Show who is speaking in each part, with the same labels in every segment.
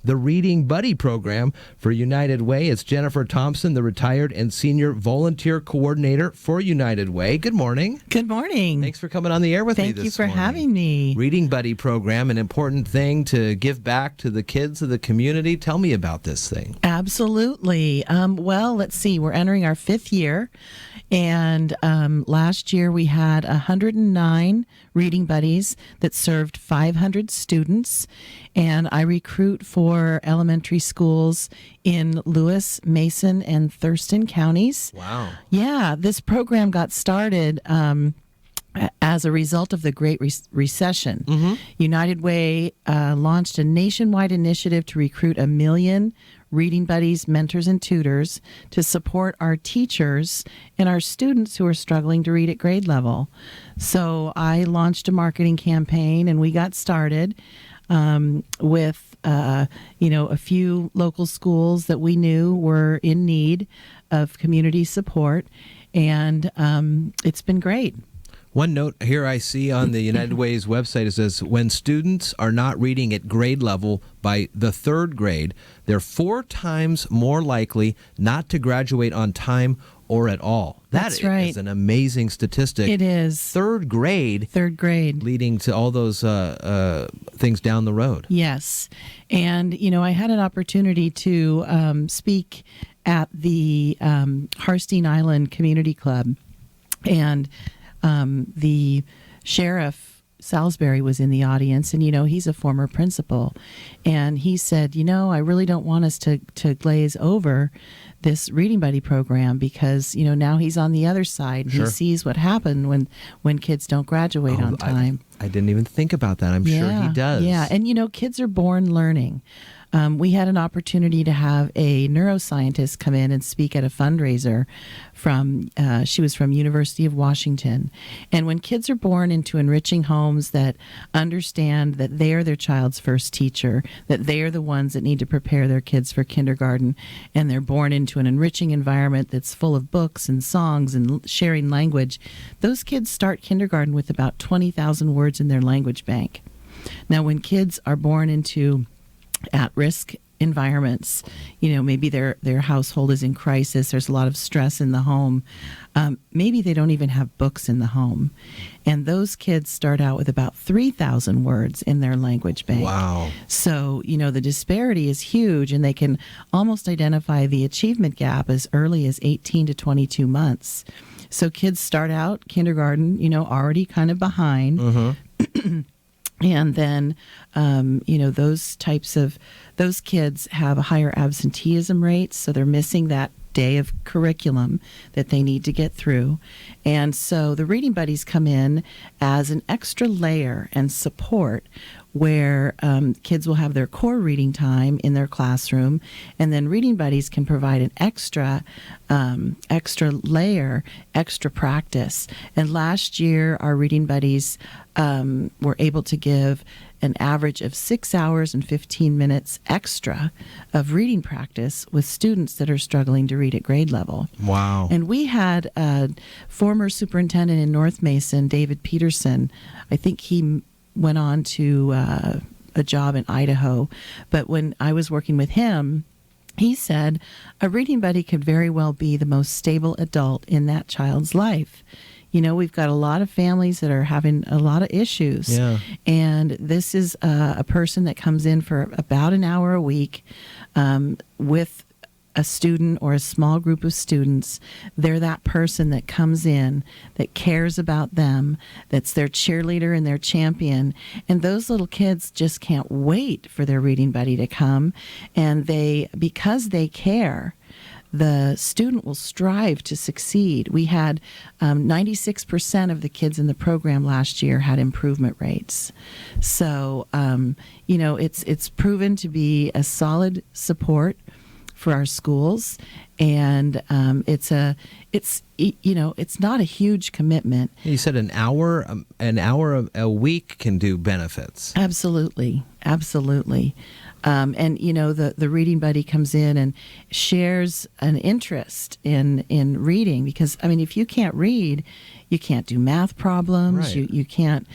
Speaker 1: the Reading Buddy program for United Way. It's Jennifer Thompson, the retired and senior volunteer coordinator for United Way. Good morning.
Speaker 2: Good morning.
Speaker 1: Thanks for coming on the air with me this morning.
Speaker 2: Thank you for having me.
Speaker 1: Reading Buddy program, an important thing to give back to the kids of the community. Tell me about this thing.
Speaker 2: Absolutely. Well, let's see. We're entering our 5th year. And last year we had 109 reading buddies that served 500 students. And I recruit for elementary schools in Lewis, Mason, and Thurston counties.
Speaker 1: Wow.
Speaker 2: Yeah, this program got started as a result of the Great Recession.
Speaker 1: Mm-hmm.
Speaker 2: United Way launched a nationwide initiative to recruit 1 million reading buddies, mentors, and tutors to support our teachers and our students who are struggling to read at grade level. So I launched a marketing campaign, and we got started with a few local schools that we knew were in need of community support, and it's been great.
Speaker 1: One note here I see on the United Way's website, it says, when students are not reading at grade level by the 3rd grade, they're 4 times more likely not to graduate on time or at all.
Speaker 2: That's right.
Speaker 1: Is an amazing statistic.
Speaker 2: It is.
Speaker 1: 3rd grade.
Speaker 2: 3rd grade.
Speaker 1: Leading to all those things down the road.
Speaker 2: Yes. And, I had an opportunity to speak at the Harstein Island Community Club, and the sheriff, Salisbury, was in the audience, and, he's a former principal. And he said, I really don't want us to glaze over this Reading Buddy program because, now he's on the other side.
Speaker 1: Sure.
Speaker 2: He sees what happened when kids don't graduate on time.
Speaker 1: I didn't even think about that. I'm sure he does.
Speaker 2: Yeah, and, kids are born learning. We had an opportunity to have a neuroscientist come in and speak at a fundraiser she was from University of Washington. And when kids are born into enriching homes that understand that they are their child's first teacher, that they are the ones that need to prepare their kids for kindergarten, and they're born into an enriching environment that's full of books and songs and sharing language, those kids start kindergarten with about 20,000 words in their language bank. Now, when kids are born into at-risk environments, maybe their household is in crisis, there's a lot of stress in the home, maybe they don't even have books in the home, and those kids start out with about 3,000 words in their language bank.
Speaker 1: Wow.
Speaker 2: So, the disparity is huge, and they can almost identify the achievement gap as early as 18 to 22 months. So kids start out kindergarten, already kind of behind.
Speaker 1: Mm-hmm.
Speaker 2: And then, those kids have a higher absenteeism rates, so they're missing that day of curriculum that they need to get through. And so the Reading Buddies come in as an extra layer and support where kids will have their core reading time in their classroom, and then Reading Buddies can provide an extra layer, extra practice. And last year, our Reading Buddies were able to give an average of 6 hours and 15 minutes extra of reading practice with students that are struggling to read at grade level.
Speaker 1: Wow.
Speaker 2: And we had a former superintendent in North Mason, David Peterson. I think he went on to a job in Idaho. But when I was working with him, he said a reading buddy could very well be the most stable adult in that child's life. We've got a lot of families that are having a lot of issues.
Speaker 1: Yeah.
Speaker 2: And this is a person that comes in for about an hour a week with a student or a small group of students. They're that person that comes in, that cares about them, that's their cheerleader and their champion. And those little kids just can't wait for their reading buddy to come. And because they care, the student will strive to succeed. We had 96% of the kids in the program last year had improvement rates. So, it's proven to be a solid support for our schools, and it's not a huge commitment.
Speaker 1: You said an hour a week can do benefits.
Speaker 2: Absolutely. And the reading buddy comes in and shares an interest in reading, because if you can't read, you can't do math problems.
Speaker 1: Right.
Speaker 2: You can't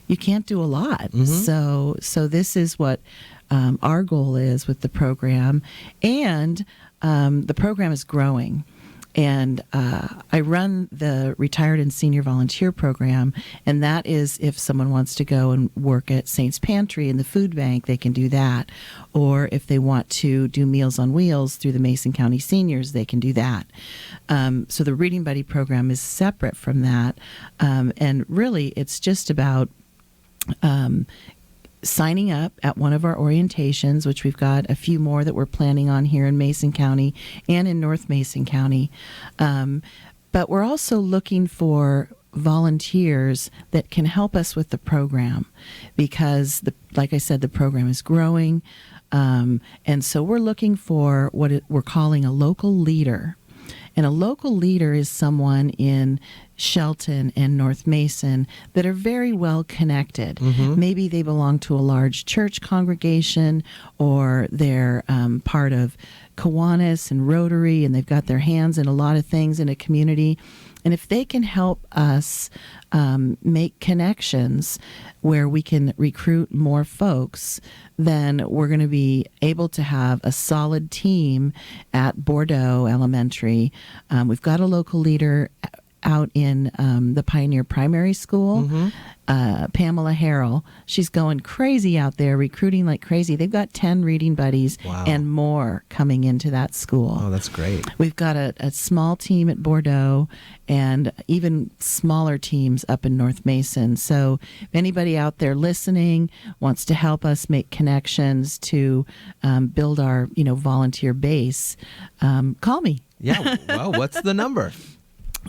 Speaker 2: you can't do a lot. So this is what our goal is with the program, and the program is growing. And I run the Retired and Senior Volunteer Program, and that is if someone wants to go and work at Saints Pantry in the food bank, they can do that. Or if they want to do Meals on Wheels through the Mason County Seniors, they can do that. So the Reading Buddy program is separate from that. And really, it's just about signing up at one of our orientations, which we've got a few more that we're planning on here in Mason County and in North Mason County. But we're also looking for volunteers that can help us with the program, because, like I said, the program is growing. And so we're looking for what we're calling a local leader. And a local leader is someone in Shelton and North Mason that are very well connected. Maybe they belong to a large church congregation, or they're part of Kiwanis and Rotary, and they've got their hands in a lot of things in a community. And if they can help us make connections where we can recruit more folks, then we're going to be able to have a solid team at Bordeaux Elementary. We've got a local leader out in the Pioneer Primary School, Pamela Harrell. She's going crazy out there, recruiting like crazy. They've got 10 reading buddies and more coming into that school.
Speaker 1: Oh, that's great.
Speaker 2: We've got a small team at Bordeaux, and even smaller teams up in North Mason. So if anybody out there listening wants to help us make connections to build our volunteer base, call me.
Speaker 1: Yeah. Well, what's the number?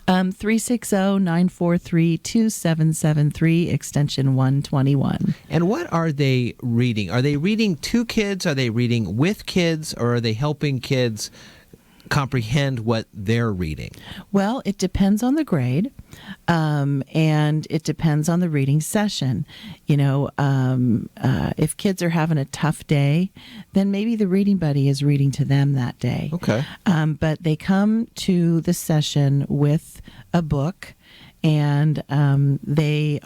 Speaker 2: 360-943-2773, extension 121.
Speaker 1: And what are they reading? Are they reading to kids? Are they reading with kids? Or are they helping kids comprehend what they're reading?
Speaker 2: Well, it depends on the grade, and it depends on the reading session. If kids are having a tough day, then maybe the reading buddy is reading to them that day.
Speaker 1: Okay.
Speaker 2: But they come to the session with a book, and the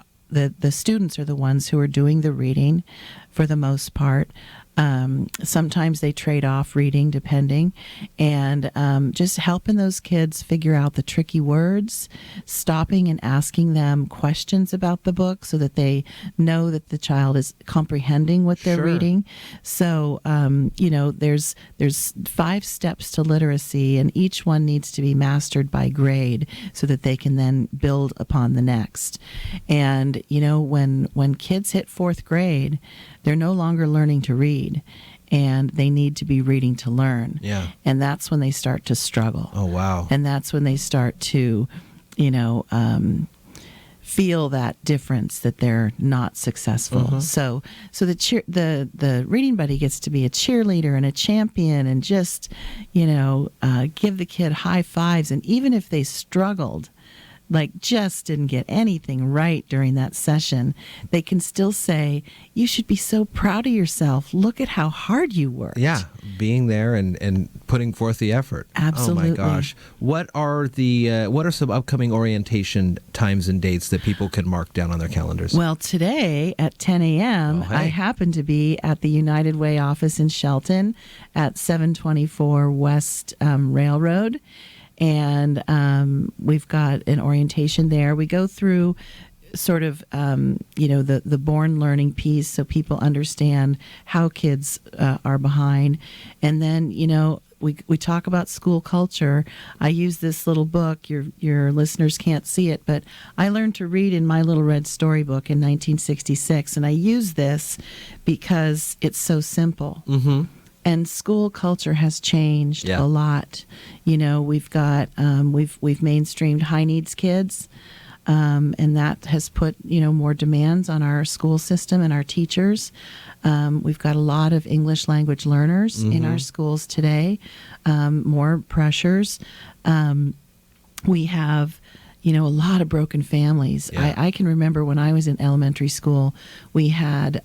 Speaker 2: students are the ones who are doing the reading for the most part. Sometimes they trade off reading, depending, and just helping those kids figure out the tricky words, stopping and asking them questions about the book so that they know that the child is comprehending what they're reading. So, there's 5 steps to literacy, and each one needs to be mastered by grade so that they can then build upon the next. And, when kids hit 4th grade, they're no longer learning to read, and they need to be reading to learn.
Speaker 1: Yeah.
Speaker 2: And that's when they start to struggle.
Speaker 1: Oh, wow.
Speaker 2: And that's when they start to, feel that difference, that they're not successful. So the reading buddy gets to be a cheerleader and a champion, and just, give the kid high fives. And even if they struggled, just didn't get anything right during that session, they can still say, you should be so proud of yourself. Look at how hard you worked.
Speaker 1: Yeah, being there and putting forth the effort.
Speaker 2: Absolutely.
Speaker 1: Oh my gosh. What are some upcoming orientation times and dates that people can mark down on their calendars?
Speaker 2: Well, today at 10 a.m., I happen to be at the United Way office in Shelton at 724 West Railroad. And we've got an orientation there. We go through sort of, the born learning piece, so people understand how kids are behind. And then, we talk about school culture. I use this little book. Your listeners can't see it, but I learned to read in My Little Red Storybook in 1966. And I use this because it's so simple. And school culture has changed a lot. We've got we've mainstreamed high needs kids, and that has put more demands on our school system and our teachers. We've got a lot of English language learners in our schools today, more pressures. We have a lot of broken families.
Speaker 1: Yeah.
Speaker 2: I can remember when I was in elementary school, we had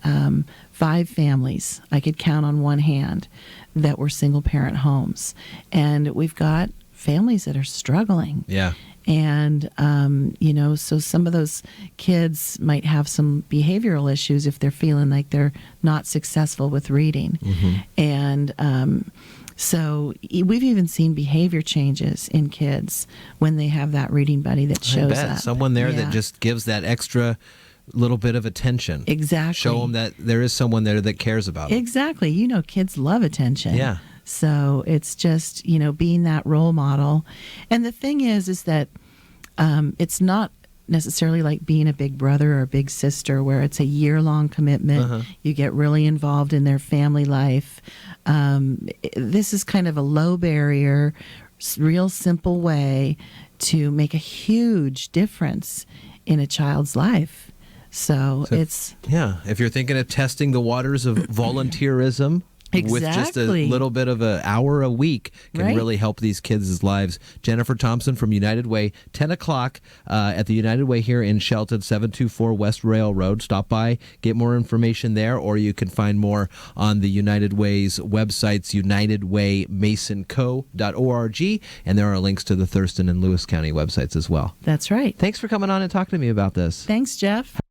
Speaker 2: 5 families I could count on one hand that were single-parent homes. And we've got families that are struggling.
Speaker 1: Yeah.
Speaker 2: And, so some of those kids might have some behavioral issues if they're feeling like they're not successful with reading. And so we've even seen behavior changes in kids when they have that reading buddy that shows up.
Speaker 1: Someone there
Speaker 2: Yeah.
Speaker 1: that just gives that extra little bit of attention.
Speaker 2: Exactly.
Speaker 1: Show them that there is someone there that cares about them.
Speaker 2: Exactly. Kids love attention.
Speaker 1: Yeah.
Speaker 2: So it's just, being that role model. And the thing is that it's not necessarily like being a big brother or a big sister where it's a year-long commitment. You get really involved in their family life. This is kind of a low barrier, real simple way to make a huge difference in a child's life. So it's...
Speaker 1: Yeah. If you're thinking of testing the waters of volunteerism... With just a little bit of an hour a week can really help these kids' lives. Jennifer Thompson from United Way, 10 o'clock at the United Way here in Shelton, 724 West Railroad. Stop by, get more information there, or you can find more on the United Way's websites, unitedwaymasonco.org, and there are links to the Thurston and Lewis County websites as well.
Speaker 2: That's right.
Speaker 1: Thanks for coming on and talking to me about this.
Speaker 2: Thanks, Jeff.